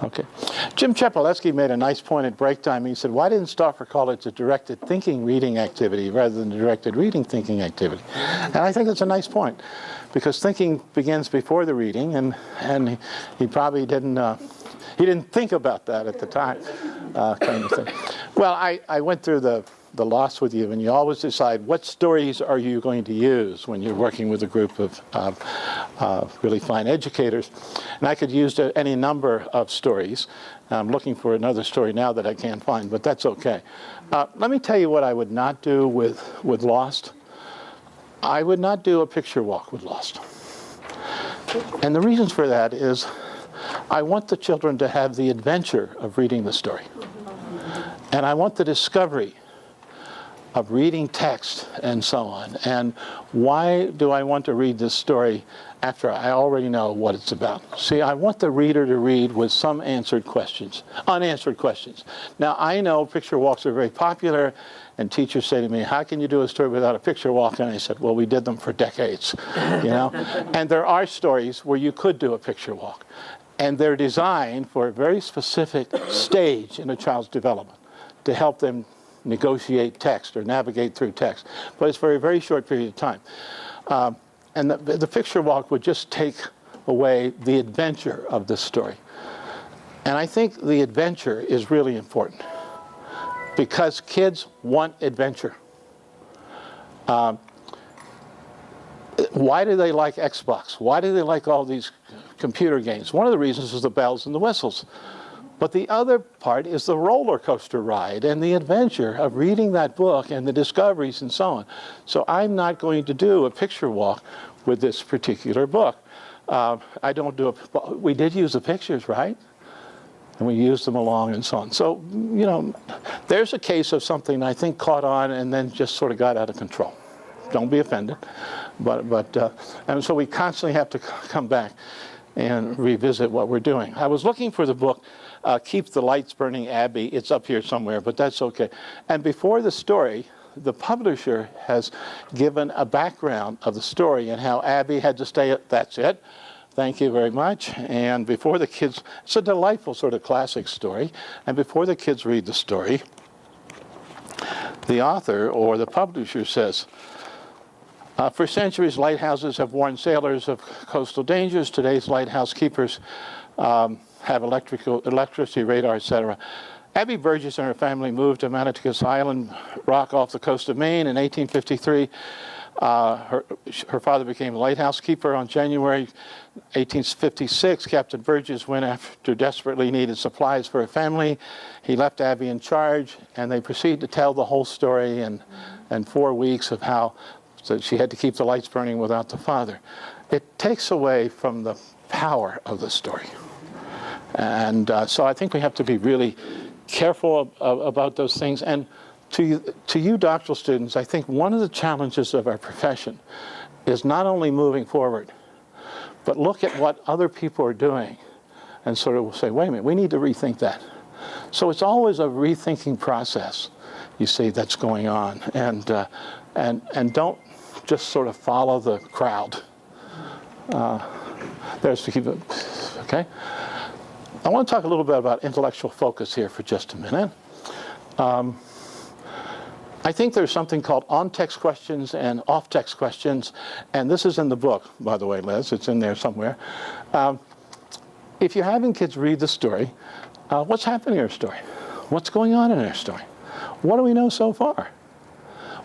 Okay. Jim Chepoletsky made a nice point at break time. He said, why didn't Stauffer call it a directed thinking reading activity rather than a directed reading thinking activity? And I think that's a nice point, because thinking begins before the reading, and he probably he didn't think about that at the time, kind of thing. Well, I went through the loss with you, and you always decide what stories are you going to use when you're working with a group of really fine educators. And I could use any number of stories. I'm looking for another story now that I can't find, but that's okay. Let me tell you what I would not do with Lost. I would not do a picture walk with Lost. And the reasons for that is I want the children to have the adventure of reading the story. And I want the discovery of reading text and so on. And why do I want to read this story after I already know what it's about? See, I want the reader to read with some unanswered questions. Now, I know picture walks are very popular, and teachers say to me, how can you do a story without a picture walk? And I said, well, we did them for decades, you know? And there are stories where you could do a picture walk. And they're designed for a very specific stage in a child's development to help them negotiate text or navigate through text. But it's for a very short period of time. And the picture walk would just take away the adventure of this story. And I think the adventure is really important, because kids want adventure. Why do they like Xbox? Why do they like all these computer games? One of the reasons is the bells and the whistles. But the other part is the roller coaster ride and the adventure of reading that book and the discoveries and so on. So I'm not going to do a picture walk with this particular book. I don't do it. We did use the pictures, right? And we used them along and so on. So, you know, there's a case of something I think caught on and then just sort of got out of control. Don't be offended. And so we constantly have to come back and revisit what we're doing. I was looking for the book, Keep the Lights Burning, Abby. It's up here somewhere, but that's okay. And before the story, the publisher has given a background of the story and how Abby had to stay at, that's it. Thank you very much. And before the kids, it's a delightful sort of classic story. And before the kids read the story, the author or the publisher says, for centuries, lighthouses have warned sailors of coastal dangers. Today's lighthouse keepers have electricity, radar, etc. Abby Burgess and her family moved to Maniticus Island Rock off the coast of Maine in 1853. Her father became a lighthouse keeper. On January 1856, Captain Burgess went after desperately needed supplies for her family. He left Abby in charge, and they proceed to tell the whole story and 4 weeks of how she had to keep the lights burning without the father. It takes away from the power of the story. And so I think we have to be really careful about those things. And to you doctoral students, I think one of the challenges of our profession is not only moving forward, but look at what other people are doing and sort of say, wait a minute, we need to rethink that. So it's always a rethinking process, you see, that's going on. And don't just sort of follow the crowd. There's to keep it, okay? I want to talk a little bit about intellectual focus here for just a minute. I think there's something called on-text questions and off-text questions, and this is in the book, by the way, Liz. It's in there somewhere. If you're having kids read the story, what's happening in our story? What's going on in our story? What do we know so far?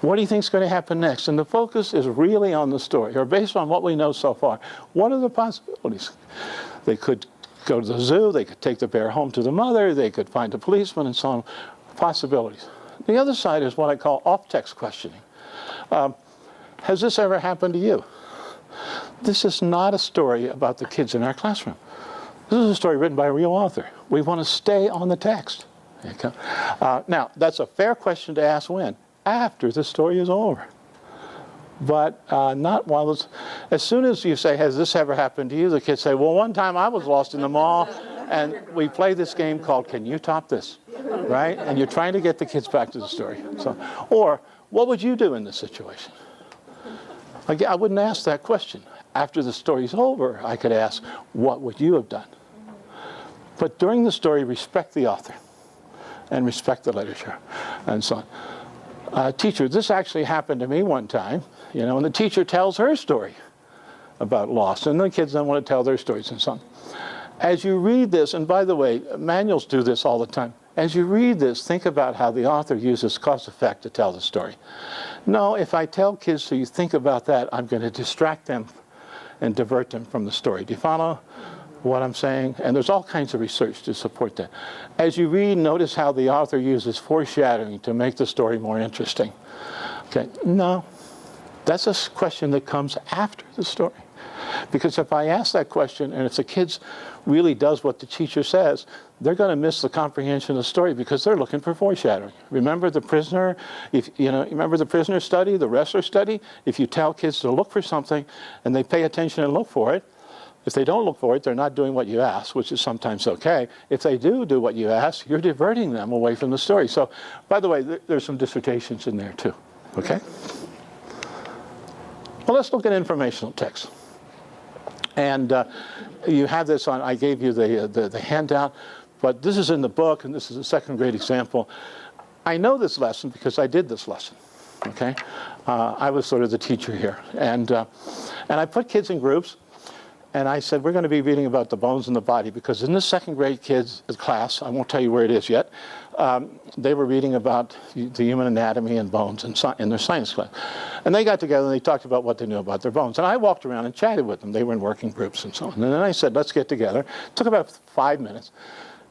What do you think is going to happen next? And the focus is really on the story, or based on what we know so far. What are the possibilities? They could go to the zoo, they could take the bear home to the mother, they could find a policeman, and so on. Possibilities. The other side is what I call off-text questioning. Has this ever happened to you? This is not a story about the kids in our classroom. This is a story written by a real author. We want to stay on the text. Okay? Now, that's a fair question to ask when? After the story is over. But not while it's, as soon as you say, has this ever happened to you? The kids say, well, one time I was lost in the mall, and we play this game called Can You Top This? Right? And you're trying to get the kids back to the story. So, or, what would you do in this situation? Again, I wouldn't ask that question. After the story's over, I could ask, what would you have done? But during the story, respect the author and respect the literature and so on. Teacher, this actually happened to me one time, and the teacher tells her story about loss, and the kids then want to tell their stories and so on. As you read this, and by the way, manuals do this all the time. As you read this, think about how the author uses cause-effect to tell the story. No, if I tell kids so you think about that, I'm going to distract them and divert them from the story. Do you follow what I'm saying? And there's all kinds of research to support that. As you read, notice how the author uses foreshadowing to make the story more interesting. Okay, no, that's a question that comes after the story. Because if I ask that question, and if the kids really does what the teacher says, they're going to miss the comprehension of the story because they're looking for foreshadowing. Remember the prisoner? Remember the prisoner study, the wrestler study? If you tell kids to look for something and they pay attention and look for it, if they don't look for it, they're not doing what you ask, which is sometimes okay. If they do what you ask, you're diverting them away from the story. So, by the way, there's some dissertations in there too. Okay? Well, let's look at informational text. And you have this on, I gave you the handout, but this is in the book, and this is a second grade example. I know this lesson because I did this lesson, okay? I was sort of the teacher here. And I put kids in groups, and I said, we're going to be reading about the bones in the body, because in this second grade kids class, I won't tell you where it is yet, they were reading about the human anatomy and bones in their science class. And they got together and they talked about what they knew about their bones. And I walked around and chatted with them. They were in working groups and so on. And then I said, let's get together. It took about 5 minutes.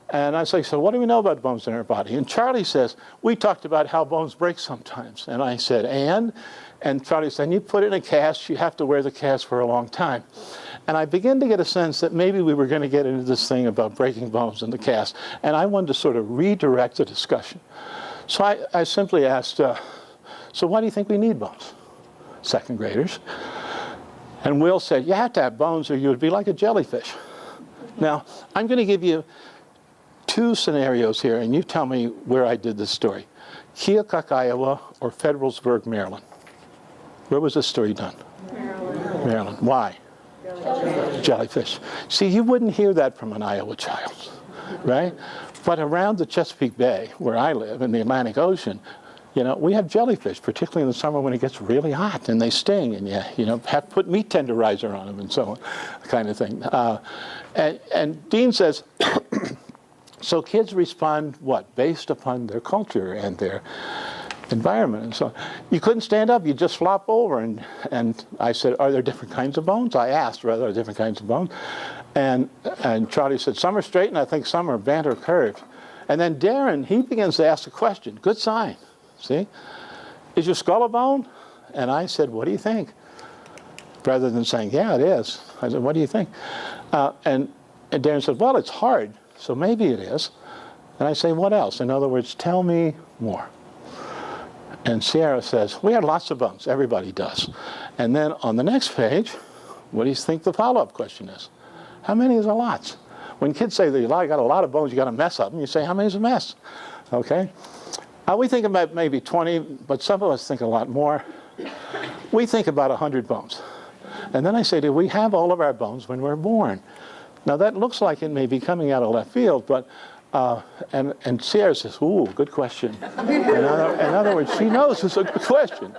And I say, so what do we know about bones in our body? And Charlie says, we talked about how bones break sometimes. And I said, and? And Charlie said, you put it in a cast, you have to wear the cast for a long time. And I began to get a sense that maybe we were going to get into this thing about breaking bones in the cast. And I wanted to sort of redirect the discussion. So I simply asked, so why do you think we need bones? Second graders. And Will said, you have to have bones or you would be like a jellyfish. Now, I'm going to give you 2 scenarios here, and you tell me where I did this story. Keokuk, Iowa, or Federalsburg, Maryland. Where was this story done? Maryland. Why? Jellyfish. See, you wouldn't hear that from an Iowa child, right? But around the Chesapeake Bay, where I live, in the Atlantic Ocean, we have jellyfish, particularly in the summer when it gets really hot and they sting, and you have to put meat tenderizer on them and so on, kind of thing. And Dean says, so kids respond what? Based upon their culture and their environment and so on. You couldn't stand up, you just flop over. And I said, are there different kinds of bones? I asked, rather, are there different kinds of bones? And Charlie said, some are straight and I think some are bent or curved. And then Darren, he begins to ask a question. Good sign. See? Is your skull a bone? And I said, what do you think? Rather than saying, yeah, it is. I said, what do you think? And Darren said, well, it's hard, so maybe it is. And I say, what else? In other words, tell me more. And Sierra says, we have lots of bones. Everybody does. And then on the next page, what do you think the follow-up question is? How many is a lot? When kids say they got a lot of bones, you got a mess of them, you say, how many is a mess? Okay? We think about maybe 20, but some of us think a lot more. We think about 100 bones. And then I say, do we have all of our bones when we're born? Now that looks like it may be coming out of left field, but and Sierra says, ooh, good question. In other words, she knows it's a good question.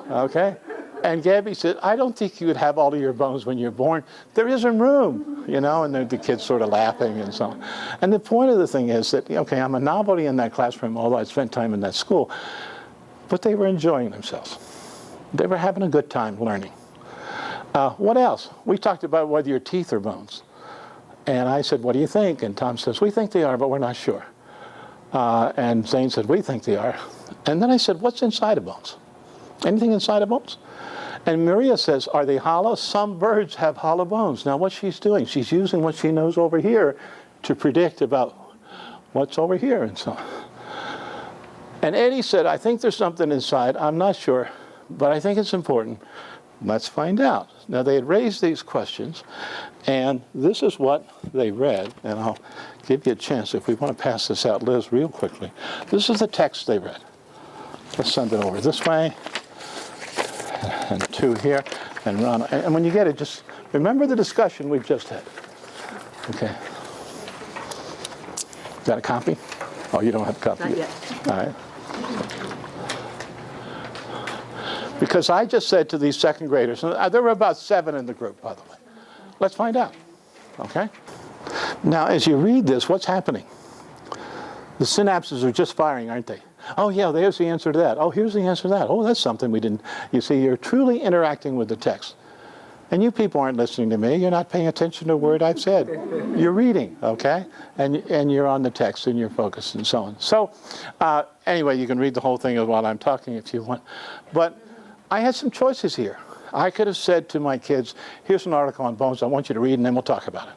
Okay? And Gabby said, I don't think you would have all of your bones when you're born. There isn't room, and the kids sort of laughing and so on. And the point of the thing is that, okay, I'm a novelty in that classroom, although I spent time in that school, but they were enjoying themselves. They were having a good time learning. What else? We talked about whether your teeth are bones. And I said, what do you think? And Tom says, we think they are, but we're not sure. And Zane said, we think they are. And then I said, what's inside of bones? Anything inside of bones? And Maria says, are they hollow? Some birds have hollow bones. Now what she's doing, she's using what she knows over here to predict about what's over here and so on. And Eddie said, I think there's something inside. I'm not sure, but I think it's important. Let's find out. Now they had raised these questions, and this is what they read, and I'll give you a chance if we want to pass this out, Liz, real quickly. This is the text they read. Let's send it over this way. And 2 here, and Ron. And when you get it, just remember the discussion we've just had. Okay. Got a copy? Oh, you don't have a copy Not yet. All right. Because I just said to these second graders, and there were about 7 in the group, by the way. Let's find out, okay? Now, as you read this, what's happening? The synapses are just firing, aren't they? Oh, yeah, there's the answer to that. Oh, here's the answer to that. Oh, that's something we didn't. You see, you're truly interacting with the text. And you people aren't listening to me. You're not paying attention to a word I've said. You're reading, okay? And you're on the text and you're focused and so on. So anyway, you can read the whole thing while I'm talking if you want. But I had some choices here. I could have said to my kids, here's an article on bones I want you to read and then we'll talk about it.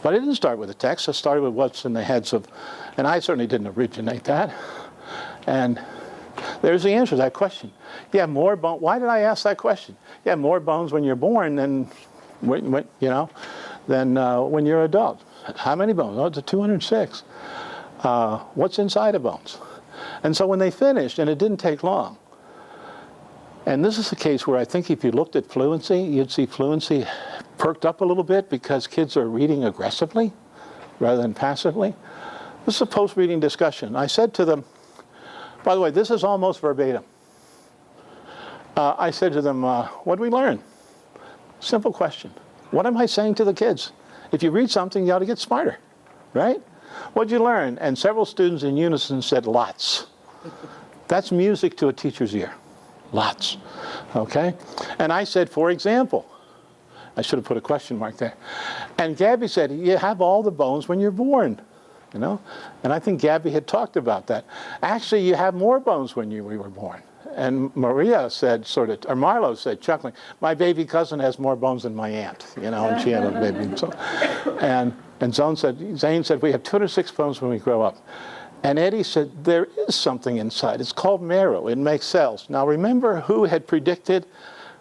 But I didn't start with the text. I started with what's in the heads of, and I certainly didn't originate that. And there's the answer to that question. You have more bones. Why did I ask that question? You have more bones when you're born than when you're adult. How many bones? Oh, it's 206. What's inside of bones? And so when they finished, and it didn't take long, and this is a case where I think if you looked at fluency, you'd see fluency perked up a little bit because kids are reading aggressively rather than passively. This is a post-reading discussion. I said to them, by the way, this is almost verbatim. I said to them, what did we learn? Simple question. What am I saying to the kids? If you read something, you ought to get smarter, right? What did you learn? And several students in unison said lots. That's music to a teacher's ear. Lots, okay? And I said, for example, I should have put a question mark there. And Gabby said, you have all the bones when you're born, you know? And I think Gabby had talked about that. Actually, you have more bones when we were born. And Maria said, or Marlo said, chuckling, my baby cousin has more bones than my aunt, you know, and she had a baby. So, and Zane said, we have 206 bones when we grow up. And Eddie said, there is something inside. It's called marrow. It makes cells. Now, remember who had predicted?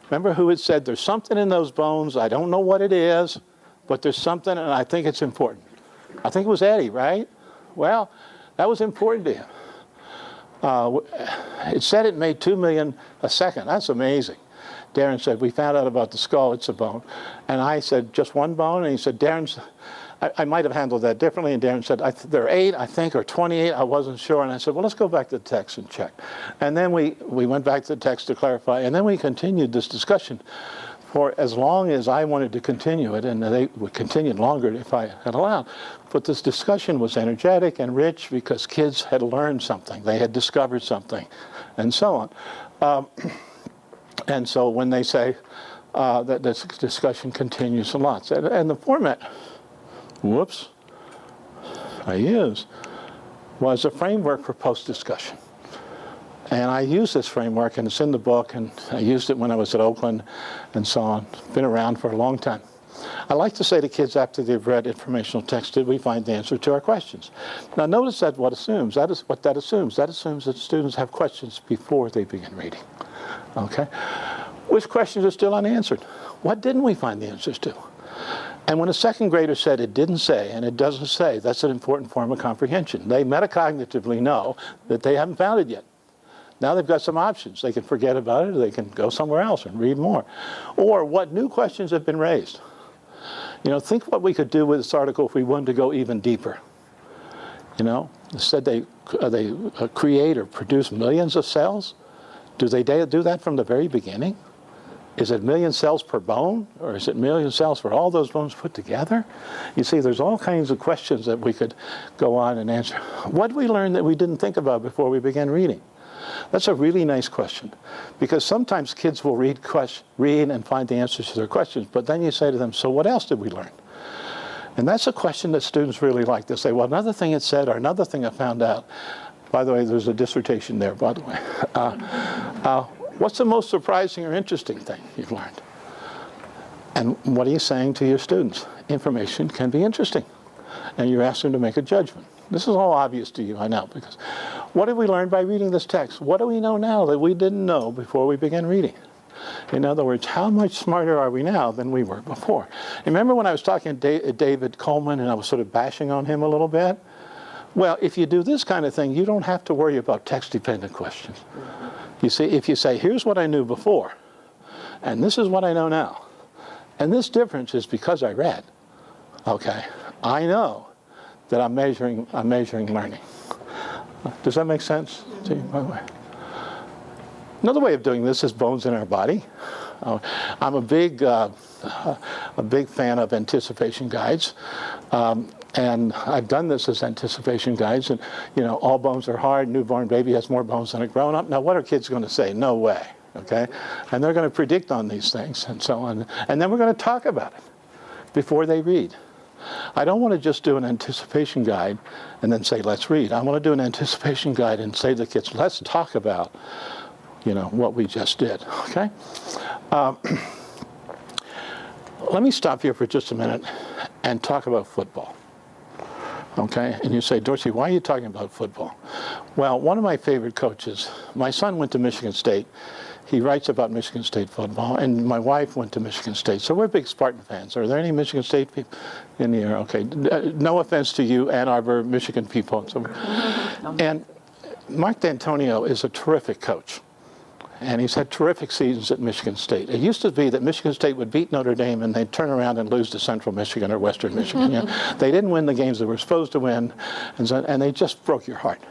Remember who had said, there's something in those bones. I don't know what it is, but there's something, and I think it's important. I think it was Eddie, right? Well, that was important to him. It said it made 2 million a second. That's amazing. Darren said, we found out about the skull. It's a bone. And I said, just one bone? And he said, I might have handled that differently. And Darren said, there are 8, I think, or 28. I wasn't sure. And I said, well, let's go back to the text and check. And then we went back to the text to clarify. And then we continued this discussion for as long as I wanted to continue it. And they would continue longer if I had allowed. But this discussion was energetic and rich because kids had learned something. They had discovered something, and so on. And so when they say that this discussion continues a lot. And the format, whoops, I used was a framework for post-discussion. And I use this framework, and it's in the book, and I used it when I was at Oakland, and so on. It's been around for a long time. I like to say to kids after they've read informational text, did we find the answer to our questions? Now notice that what that assumes. That assumes that students have questions before they begin reading. Okay? Which questions are still unanswered? What didn't we find the answers to? And when a second grader said it didn't say, and it doesn't say, that's an important form of comprehension. They metacognitively know that they haven't found it yet. Now they've got some options. They can forget about it, or they can go somewhere else and read more. Or what new questions have been raised? You know, think what we could do with this article if we wanted to go even deeper. You know, said they create or produce millions of cells. Do they do that from the very beginning? Is it million cells per bone, or is it million cells for all those bones put together? You see, there's all kinds of questions that we could go on and answer. What did we learn that we didn't think about before we began reading? That's a really nice question, because sometimes kids will read and find the answers to their questions, but then you say to them, so what else did we learn? And that's a question that students really like. They say, well, another thing it said, or another thing I found out. By the way, there's a dissertation there, by the way. What's the most surprising or interesting thing you've learned? And what are you saying to your students? Information can be interesting. And you're asking them to make a judgment. This is all obvious to you, I know, because what did we learn by reading this text? What do we know now that we didn't know before we began reading? In other words, how much smarter are we now than we were before? Remember when I was talking to David Coleman and I was sort of bashing on him a little bit? Well, if you do this kind of thing, you don't have to worry about text-dependent questions. You see, if you say, here's what I knew before, and this is what I know now, and this difference is because I read, okay, I know that I'm measuring learning. Does that make sense to you, by the way? Another way of doing this is bones in our body. I'm a big fan of anticipation guides. And I've done this as anticipation guides, and all bones are hard. Newborn baby has more bones than a grown-up. Now, what are kids going to say? No way, okay? And they're going to predict on these things and so on. And then we're going to talk about it before they read. I don't want to just do an anticipation guide and then say, let's read. I want to do an anticipation guide and say to the kids, let's talk about, what we just did, okay? Let me stop here for just a minute and talk about football. Okay, and you say, Dorsey, why are you talking about football? Well, one of my favorite coaches, my son went to Michigan State. He writes about Michigan State football, and my wife went to Michigan State. So we're big Spartan fans. Are there any Michigan State people in here? Okay, no offense to you, Ann Arbor, Michigan people. And Mark D'Antonio is a terrific coach. And he's had terrific seasons at Michigan State. It used to be that Michigan State would beat Notre Dame and they'd turn around and lose to Central Michigan or Western Michigan. They didn't win the games they were supposed to win, and they just broke your heart.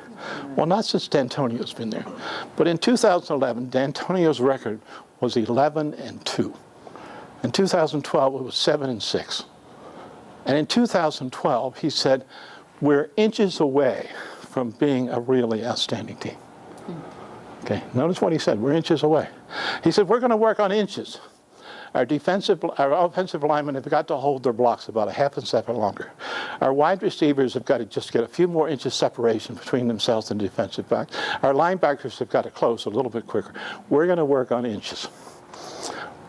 Well, not since D'Antonio's been there. But in 2011, D'Antonio's record was 11-2. In 2012, it was 7-6. And in 2012, he said, we're inches away from being a really outstanding team. Okay, notice what he said, we're inches away. He said, we're going to work on inches. Our offensive linemen have got to hold their blocks about a half a second longer. Our wide receivers have got to just get a few more inches separation between themselves and defensive backs. Our linebackers have got to close a little bit quicker. We're going to work on inches.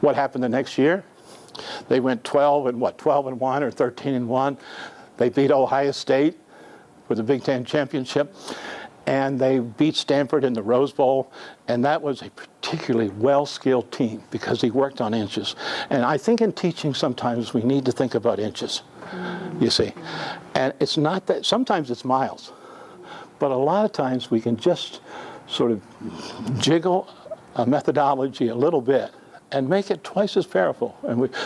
What happened the next year? They went 12-1 or 13-1. They beat Ohio State for the Big Ten championship. And they beat Stanford in the Rose Bowl, and that was a particularly well-skilled team because he worked on inches. And I think in teaching sometimes we need to think about inches, you see. And it's not that, sometimes it's miles, but a lot of times we can just sort of jiggle a methodology a little bit and make it twice as powerful.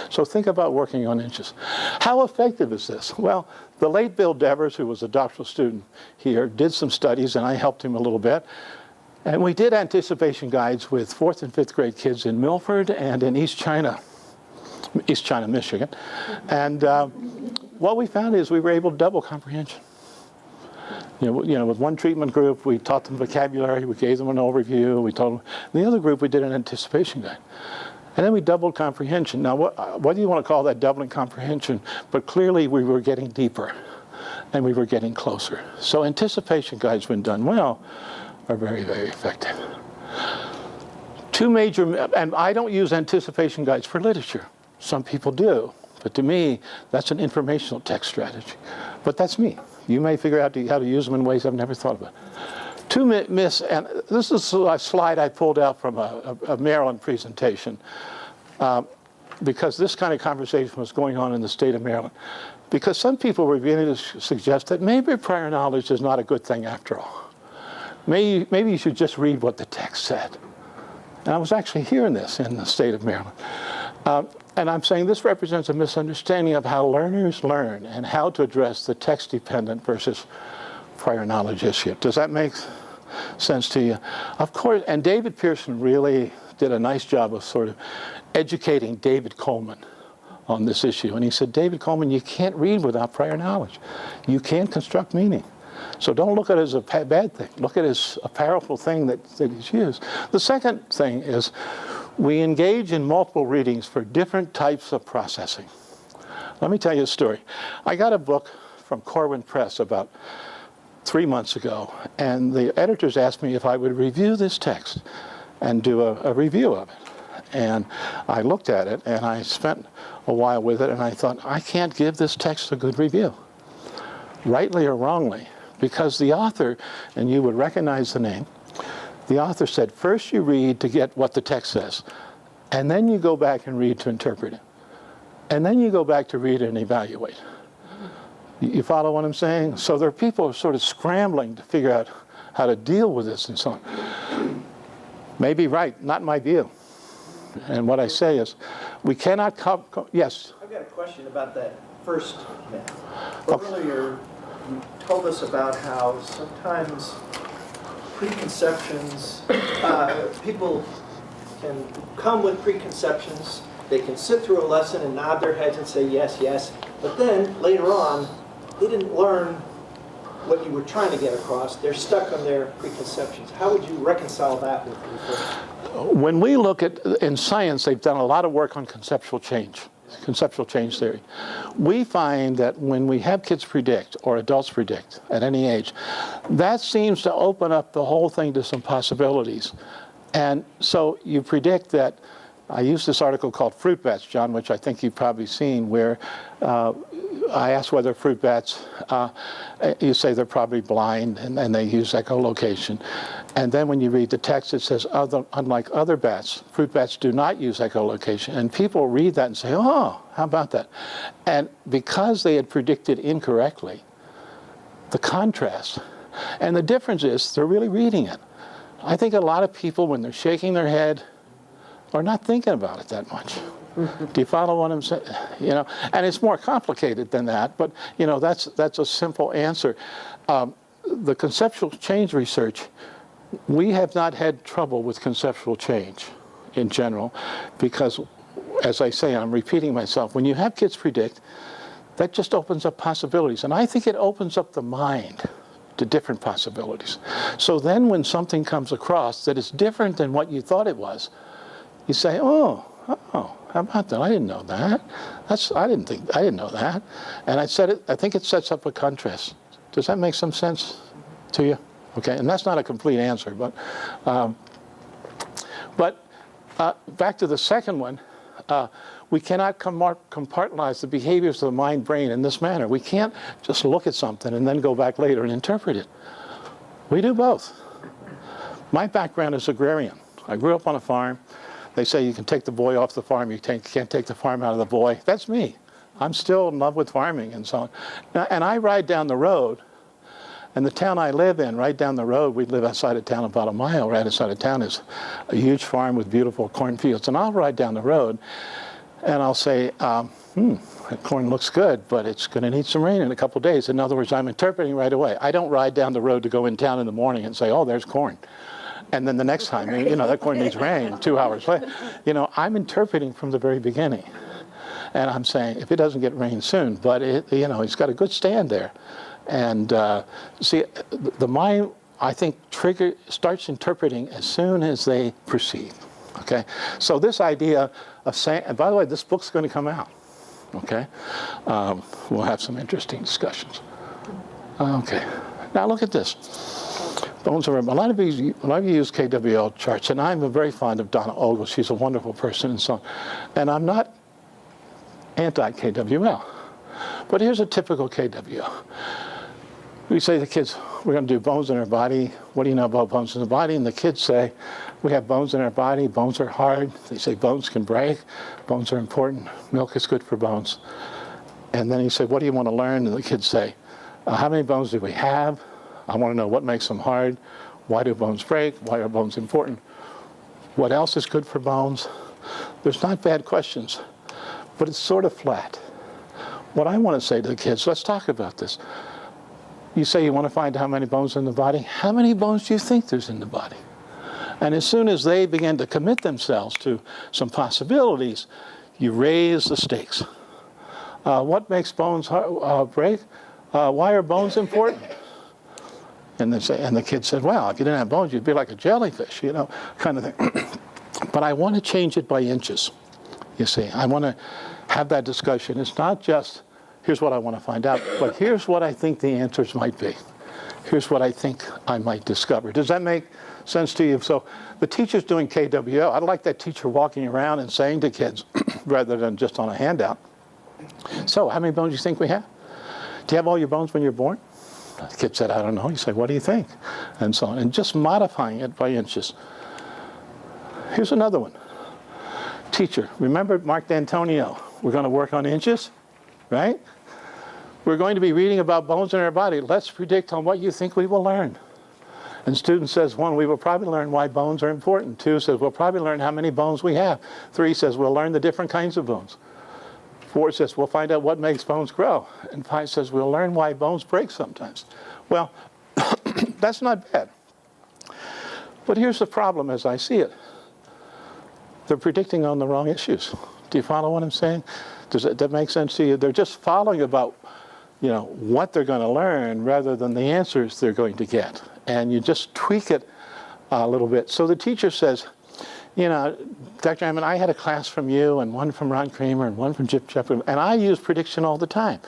So think about working on inches. How effective is this? Well, the late Bill Devers, who was a doctoral student here, did some studies, and I helped him a little bit. And we did anticipation guides with 4th and 5th grade kids in Milford and in East China, Michigan. And what we found is we were able to double comprehension. With one treatment group, we taught them vocabulary, we gave them an overview, we told them. The other group, we did an anticipation guide. And then we doubled comprehension. Now, what do you want to call that doubling comprehension? But clearly, we were getting deeper, and we were getting closer. So anticipation guides, when done well, are very, very effective. Two major, and I don't use anticipation guides for literature. Some people do. But to me, that's an informational text strategy. But that's me. You may figure out how to use them in ways I've never thought about. And this is a slide I pulled out from a Maryland presentation because this kind of conversation was going on in the state of Maryland. Because some people were beginning to suggest that maybe prior knowledge is not a good thing after all. Maybe you should just read what the text said. And I was actually hearing this in the state of Maryland. And I'm saying this represents a misunderstanding of how learners learn and how to address the text-dependent versus prior knowledge issue. Does that make sense to you? Of course, and David Pearson really did a nice job of sort of educating David Coleman on this issue. And he said, David Coleman, you can't read without prior knowledge. You can't construct meaning. So don't look at it as a bad thing. Look at it as a powerful thing that is used. The second thing is we engage in multiple readings for different types of processing. Let me tell you a story. I got a book from Corwin Press about 3 months ago, and the editors asked me if I would review this text and do a review of it. And I looked at it, and I spent a while with it, and I thought, I can't give this text a good review, rightly or wrongly, because the author, and you would recognize the name, the author said, first you read to get what the text says, and then you go back and read to interpret it. And then you go back to read and evaluate. You follow what I'm saying? So there are people who are sort of scrambling to figure out how to deal with this and so on. Maybe right, not my view. And what I say is, we cannot yes? I've got a question about that first myth. Okay. Earlier, you told us about how sometimes preconceptions, people can come with preconceptions. They can sit through a lesson and nod their heads and say yes, yes, but then later on, they didn't learn what you were trying to get across. They're stuck on their preconceptions. How would you reconcile that with research? When we look at, in science, they've done a lot of work on conceptual change theory. We find that when we have kids predict, or adults predict, at any age, that seems to open up the whole thing to some possibilities. And so you predict that, I used this article called Fruit Bats, John, which I think you've probably seen, where I asked whether fruit bats, you say they're probably blind, and they use echolocation. And then when you read the text, it says, unlike other bats, fruit bats do not use echolocation. And people read that and say, oh, how about that? And because they had predicted incorrectly, the contrast, and the difference is they're really reading it. I think a lot of people, when they're shaking their head, are not thinking about it that much. Do you follow what I'm saying? You know, and it's more complicated than that, but you know, that's a simple answer. The conceptual change research, we have not had trouble with conceptual change in general, because, as I say, I'm repeating myself, when you have kids predict, that just opens up possibilities, and I think it opens up the mind to different possibilities. So then when something comes across that is different than what you thought it was, you say, oh, how about that? I didn't know that. I didn't know that. And I think it sets up a contrast. Does that make some sense to you? Okay, and that's not a complete answer, but back to the second one, we cannot compartmentalize the behaviors of the mind brain in this manner. We can't just look at something and then go back later and interpret it. We do both. My background is agrarian. I grew up on a farm. They say you can take the boy off the farm, you can't take the farm out of the boy. That's me. I'm still in love with farming and so on. And I ride down the road, and the town I live in, right down the road, we live outside of town about a mile, right outside of town is a huge farm with beautiful cornfields. And I'll ride down the road, and I'll say, that corn looks good, but it's going to need some rain in a couple of days. In other words, I'm interpreting right away. I don't ride down the road to go in town in the morning and say, oh, there's corn. And then the next time, you know, that corn needs rain 2 hours later. You know, I'm interpreting from the very beginning. And I'm saying, if it doesn't get rain soon, but, you know, it's got a good stand there. And see, the mind, I think, starts interpreting as soon as they perceive. Okay? So this idea of saying, and by the way, this book's going to come out. Okay? We'll have some interesting discussions. Okay. Now look at this. Bones are, a lot of you use KWL charts, and I'm very fond of Donna Ogle. She's a wonderful person and so on. And I'm not anti-KWL. But here's a typical KWL. We say to the kids, we're going to do bones in our body. What do you know about bones in the body? And the kids say, we have bones in our body. Bones are hard. They say bones can break. Bones are important. Milk is good for bones. And then you say, what do you want to learn? And the kids say, how many bones do we have? I want to know what makes them hard. Why do bones break? Why are bones important? What else is good for bones? There's not bad questions, but it's sort of flat. What I want to say to the kids, let's talk about this. You say you want to find how many bones in the body. How many bones do you think there's in the body? And as soon as they begin to commit themselves to some possibilities, you raise the stakes. What makes bones break? Why are bones important? And the kid said, well, if you didn't have bones, you'd be like a jellyfish, you know, kind of thing. But I want to change it by inches, you see. I want to have that discussion. It's not just, here's what I want to find out, but here's what I think the answers might be. Here's what I think I might discover. Does that make sense to you? So the teacher's doing KWO. I'd like that teacher walking around and saying to kids, rather than just on a handout, so how many bones do you think we have? Do you have all your bones when you're born? The kid said, I don't know. You say, what do you think? And so on. And just modifying it by inches. Here's another one. Teacher, remember Mark D'Antonio? We're going to work on inches, right? We're going to be reading about bones in our body. Let's predict on what you think we will learn. And student says, 1, we will probably learn why bones are important. 2 says, we'll probably learn how many bones we have. 3 says, we'll learn the different kinds of bones. 4 says, we'll find out what makes bones grow. And 5 says, we'll learn why bones break sometimes. Well, that's not bad. But here's the problem as I see it. They're predicting on the wrong issues. Do you follow what I'm saying? Does that make sense to you? They're just following about, what they're going to learn rather than the answers they're going to get. And you just tweak it a little bit. So the teacher says, Dr. Hammond, I had a class from you and one from Ron Kramer and one from Chip Shepard, and I use prediction all the time.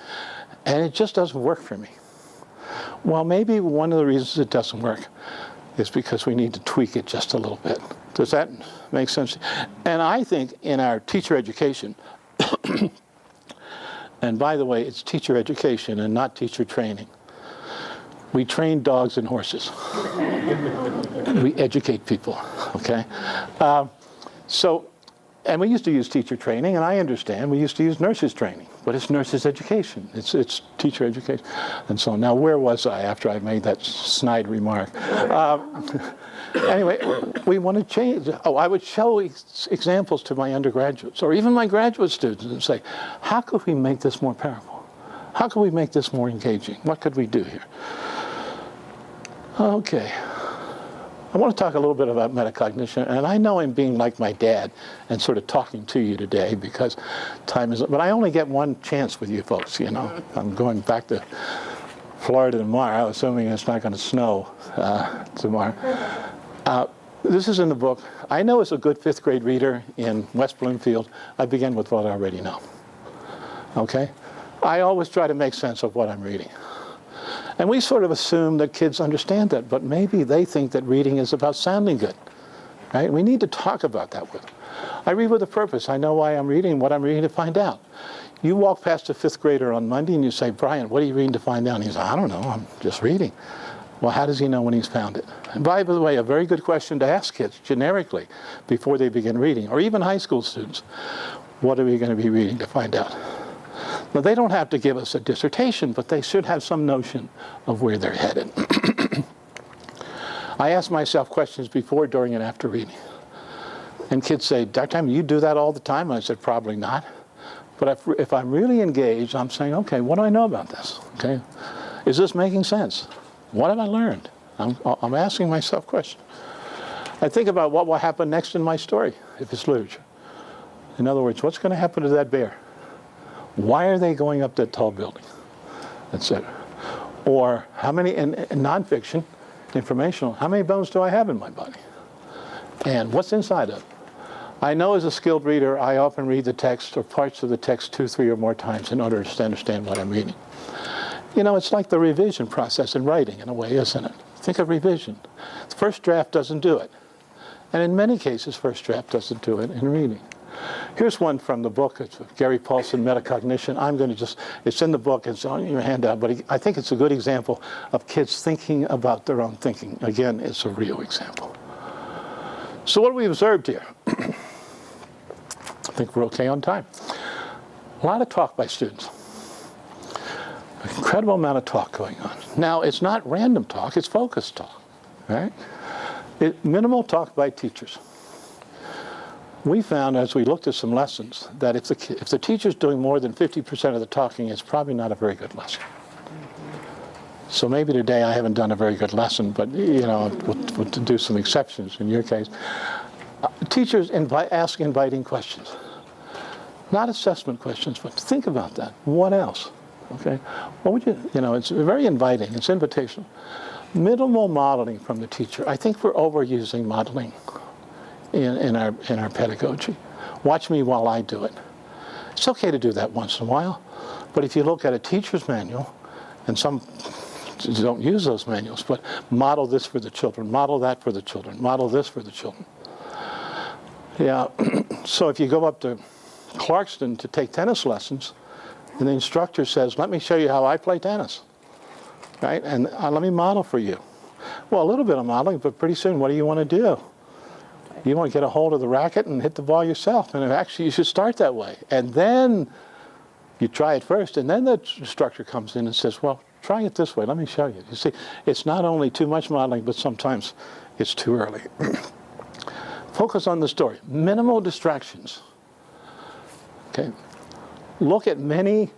And it just doesn't work for me. Well, maybe one of the reasons it doesn't work is because we need to tweak it just a little bit. Does that make sense? And I think in our teacher education, and by the way, it's teacher education and not teacher training. We train dogs and horses. We educate people, okay? And we used to use teacher training, and I understand we used to use nurses training, but it's nurses education. It's teacher education. And so now where was I after I made that snide remark? Anyway, we want to change. Oh, I would show examples to my undergraduates or even my graduate students and say, how could we make this more powerful? How could we make this more engaging? What could we do here? Okay. I want to talk a little bit about metacognition, and I know I'm being like my dad and sort of talking to you today because time is, but I only get one chance with you folks, I'm going back to Florida tomorrow, assuming it's not going to snow tomorrow. This is in the book. I know as a good 5th grade reader in West Bloomfield, I begin with what I already know. Okay? I always try to make sense of what I'm reading. And we sort of assume that kids understand that, but maybe they think that reading is about sounding good, right? We need to talk about that with them. I read with a purpose. I know why I'm reading, what I'm reading to find out. You walk past a 5th grader on Monday and you say, Brian, what are you reading to find out? And he says, I don't know, I'm just reading. Well, how does he know when he's found it? And by the way, a very good question to ask kids generically before they begin reading, or even high school students. What are we going to be reading to find out? Now, they don't have to give us a dissertation, but they should have some notion of where they're headed. I ask myself questions before, during, and after reading. And kids say, Dr. Hammond, you do that all the time? And I said, probably not. But if I'm really engaged, I'm saying, okay, what do I know about this? Okay, is this making sense? What have I learned? I'm asking myself questions. I think about what will happen next in my story, if it's literature. In other words, what's going to happen to that bear? Why are they going up that tall building? Etc. Or how many, in nonfiction, informational, how many bones do I have in my body? And what's inside of it? I know as a skilled reader, I often read the text or parts of the text 2, 3, or more times in order to understand what I'm reading. It's like the revision process in writing in a way, isn't it? Think of revision. The first draft doesn't do it. And in many cases, first draft doesn't do it in reading. Here's one from the book. It's Gary Paulson, Metacognition. It's in the book, it's on your handout, but I think it's a good example of kids thinking about their own thinking. Again, it's a real example. So what have we observed here? I think we're okay on time. A lot of talk by students. An incredible amount of talk going on. Now, it's not random talk, it's focused talk, right? Minimal talk by teachers. We found, as we looked at some lessons, that if the teacher's doing more than 50% of the talking, it's probably not a very good lesson. So maybe today I haven't done a very good lesson, but we'll do some exceptions in your case. Teachers ask inviting questions. Not assessment questions, but think about that. What else? Okay? What would you, it's very inviting, it's invitational. Minimal modeling from the teacher. I think we're overusing modeling in our pedagogy. Watch me while I do it. It's okay to do that once in a while, but if you look at a teacher's manual, and some don't use those manuals, but model this for the children, model that for the children, model this for the children. Yeah, so if you go up to Clarkston to take tennis lessons, and the instructor says, let me show you how I play tennis, right? And let me model for you. Well, a little bit of modeling, but pretty soon, what do you want to do? You want to get a hold of the racket and hit the ball yourself. And actually, you should start that way. And then you try it first, and then the instructor comes in and says, well, try it this way. Let me show you. You see, it's not only too much modeling, but sometimes it's too early. Focus on the story. Minimal distractions. Okay. look at many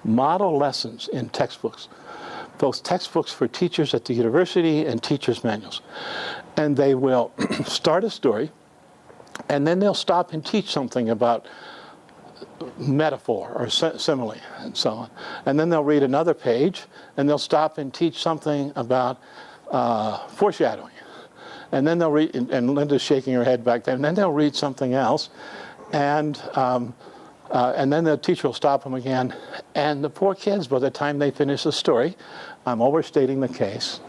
model lessons in textbooks, both textbooks for teachers at the university and teachers' manuals. And they will start a story, and then they'll stop and teach something about metaphor or simile and so on. And then they'll read another page, and they'll stop and teach something about foreshadowing. And then they'll read, and Linda's shaking her head back there, and then they'll read something else, and then the teacher will stop them again. And the poor kids, by the time they finish the story, I'm overstating the case,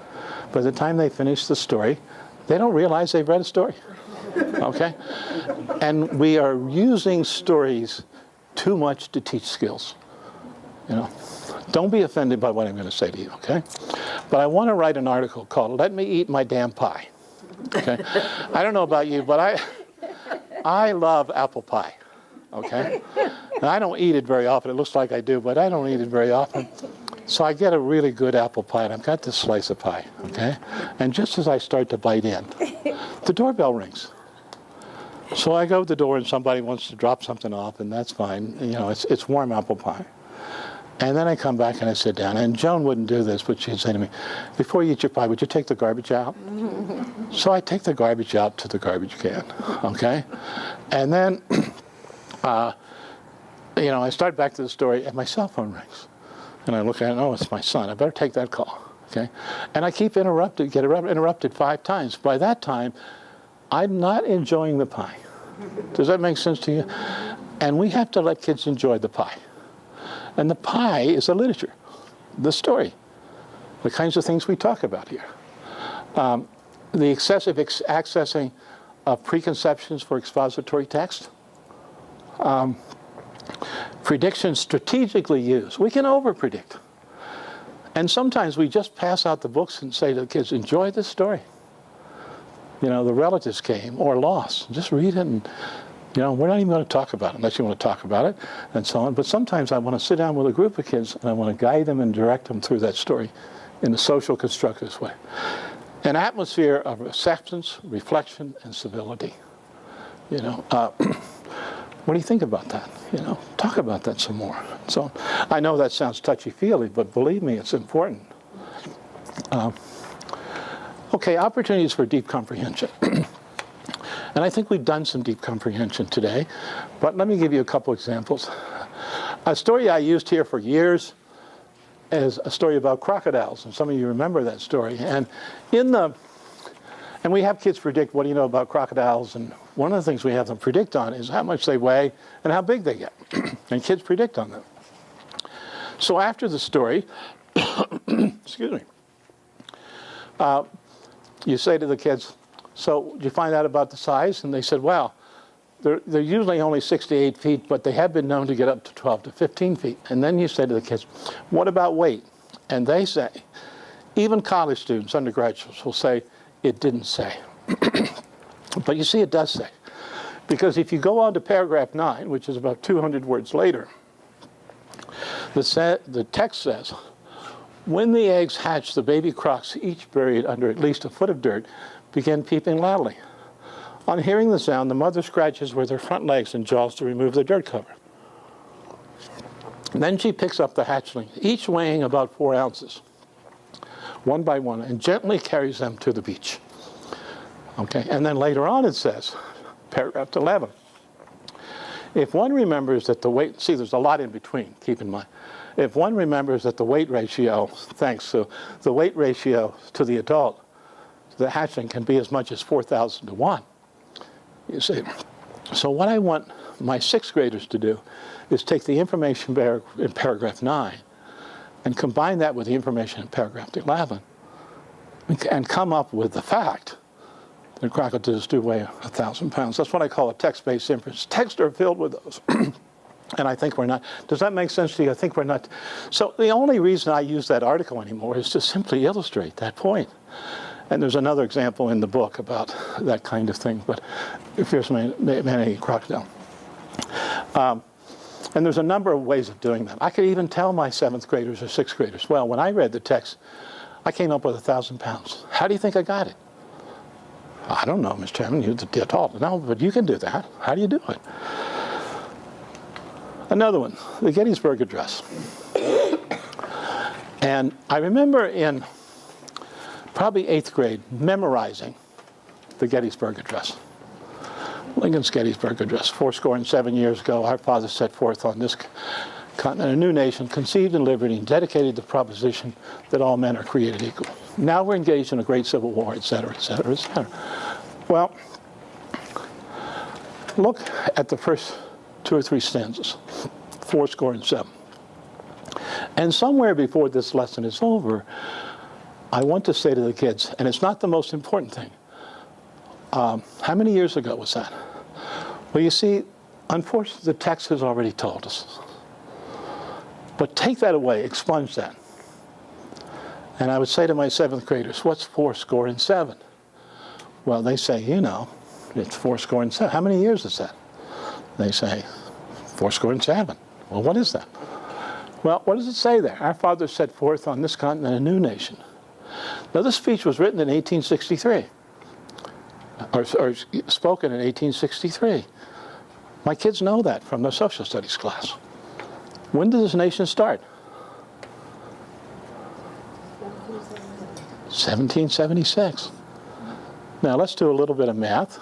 by the time they finish the story, they don't realize they've read a story, okay? And we are using stories too much to teach skills, you know. Don't be offended by what I'm going to say to you, okay? But I want to write an article called "Let Me Eat My Damn Pie," okay? I don't know about you, but I love apple pie, okay? And I don't eat it very often. It looks like I do, but I don't eat it very often. So I get a really good apple pie, and I've got this slice of pie, okay? And just as I start to bite in, the doorbell rings. So I go to the door, and somebody wants to drop something off, and that's fine. You know, it's warm apple pie. And then I come back and I sit down, and Joan wouldn't do this, but she'd say to me, "Before you eat your pie, would you take the garbage out?" So I take the garbage out to the garbage can, okay? And then, you know, I start back to the story, and my cell phone rings. And I look at it, oh, it's my son. I better take that call, okay? And I keep get interrupted 5 times. By that time, I'm not enjoying the pie. Does that make sense to you? And we have to let kids enjoy the pie. And the pie is the literature, the story, the kinds of things we talk about here. The excessive accessing of preconceptions for expository text. Predictions strategically used. We can over-predict. And sometimes we just pass out the books and say to the kids, enjoy this story. You know, the relatives came or lost. Just read it, and, you know, we're not even going to talk about it unless you want to talk about it, and so on. But sometimes I want to sit down with a group of kids, and I want to guide them and direct them through that story in a social constructive way. An atmosphere of acceptance, reflection, and civility. You know, what do you think about that? You know, talk about that some more. So I know that sounds touchy-feely, but believe me, it's important. Okay, opportunities for deep comprehension. And I think we've done some deep comprehension today, but let me give you a couple examples. A story I used here for years is a story about crocodiles, and some of you remember that story. And we have kids predict, what do you know about crocodiles? And one of the things we have them predict on is how much they weigh and how big they get. And kids predict on them. So after the story, excuse me, you say to the kids, so did you find out about the size? And they said, well, they're usually only 6 to 8 feet, but they have been known to get up to 12 to 15 feet. And then you say to the kids, what about weight? And they say, even college students, undergraduates, will say, it didn't say. But you see, it does say. Because if you go on to paragraph 9, which is about 200 words later, the text says, when the eggs hatch, the baby crocs, each buried under at least a foot of dirt, began peeping loudly. On hearing the sound, the mother scratches with her front legs and jaws to remove the dirt cover. And then she picks up the hatchling, each weighing about 4 ounces, one by one, and gently carries them to the beach. Okay, and then later on it says, paragraph 11, if one remembers that the weight, see there's a lot in between, keep in mind. If one remembers that the weight ratio, thanks to the weight ratio to the adult, the hatchling can be as much as 4,000 to 1. You see, so what I want my 6th graders to do is take the information in paragraph 9 and combine that with the information in paragraph 11 and come up with the fact that crocodiles do weigh 1,000 pounds. That's what I call a text-based inference. Texts are filled with those. And I think we're not. Does that make sense to you? I think we're not. So the only reason I use that article anymore is to simply illustrate that point. And there's another example in the book about that kind of thing, but here's many crocodile. And there's a number of ways of doing that. I could even tell my 7th graders or 6th graders, well, when I read the text, I came up with 1,000 pounds. How do you think I got it? I don't know, Mr. Chairman, you're the adult. No, but you can do that. How do you do it? Another one, the Gettysburg Address. And I remember in probably 8th grade memorizing the Gettysburg Address. Lincoln's Gettysburg Address. 7 years ago, our father set forth on this continent a new nation, conceived in liberty and dedicated to the proposition that all men are created equal. Now we're engaged in a great civil war, et cetera, et cetera, et cetera. Well, look at the first 2 or 3 stanzas, 7. And somewhere before this lesson is over, I want to say to the kids, and it's not the most important thing, how many years ago was that? Well, you see, unfortunately, the text has already told us. But take that away, expunge that. And I would say to my 7th graders, what's 7? Well, they say, you know, it's 7. How many years is that? They say, 7. Well, what is that? Well, what does it say there? Our father set forth on this continent a new nation. Now, this speech was written in 1863, or spoken in 1863. My kids know that from their social studies class. When did this nation start? 1776. Now, let's do a little bit of math.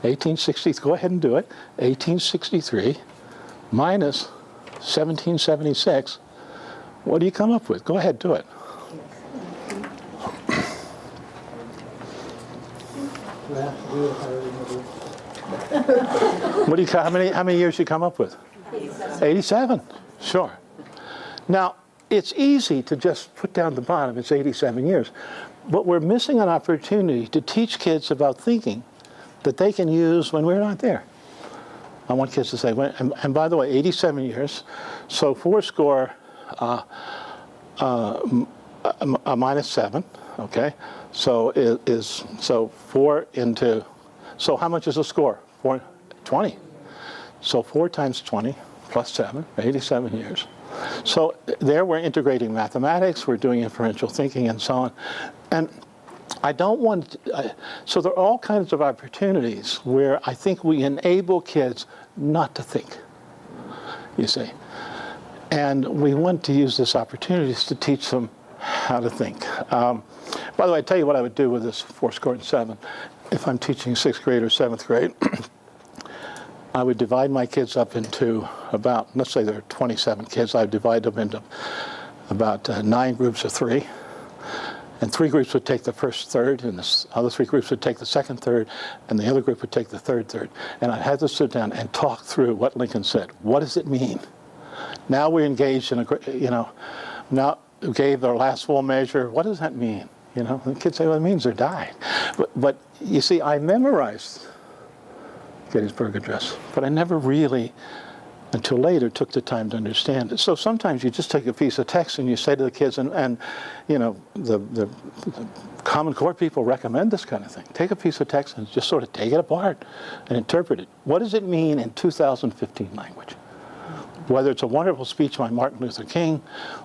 1860, go ahead and do it. 1863 minus 1776. What do you come up with? Go ahead, do it. What do you? How many years you come up with? 87. Sure. Now, it's easy to just put down the bottom. It's 87 years. But we're missing an opportunity to teach kids about thinking that they can use when we're not there. I want kids to say, and by the way, 87 years, so 7 minus 7, okay? So so 4 into, so how much is a score? 20. So 4 times 20 plus 7, 87 years. So there we're integrating mathematics, we're doing inferential thinking and so on. And I don't want, so there are all kinds of opportunities where I think we enable kids not to think, you see. And we want to use this opportunities to teach them how to think. By the way, I tell you what I would do with this 7. If I'm teaching 6th grade or 7th grade, I would divide my kids up into about, let's say there are 27 kids, I would divide them into about 9 groups of 3. And 3 groups would take the first third, and the other 3 groups would take the second third, and the other group would take the third third. And I'd have to sit down and talk through what Lincoln said. What does it mean? Now we're engaged in now we gave their last full measure. What does that mean? You know, the kids say, well, it means they died. But you see, I memorized Gettysburg Address, but I never really, until later, took the time to understand it. So sometimes you just take a piece of text and you say to the kids, and you know, the Common Core people recommend this kind of thing. Take a piece of text and just sort of take it apart and interpret it. What does it mean in 2015 language? Whether it's a wonderful speech by Martin Luther King,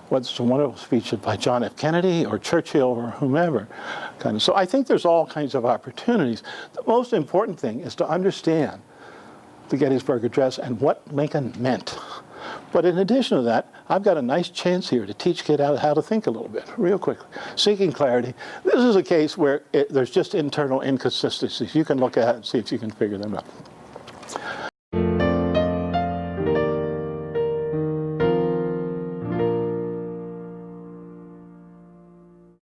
whether it's a wonderful speech by John F. Kennedy or Churchill or whomever. So I think there's all kinds of opportunities. The most important thing is to understand the Gettysburg Address and what Lincoln meant. But in addition to that, I've got a nice chance here to teach kids how to think a little bit, real quickly. Seeking clarity. This is a case where there's just internal inconsistencies. You can look at it and see if you can figure them out.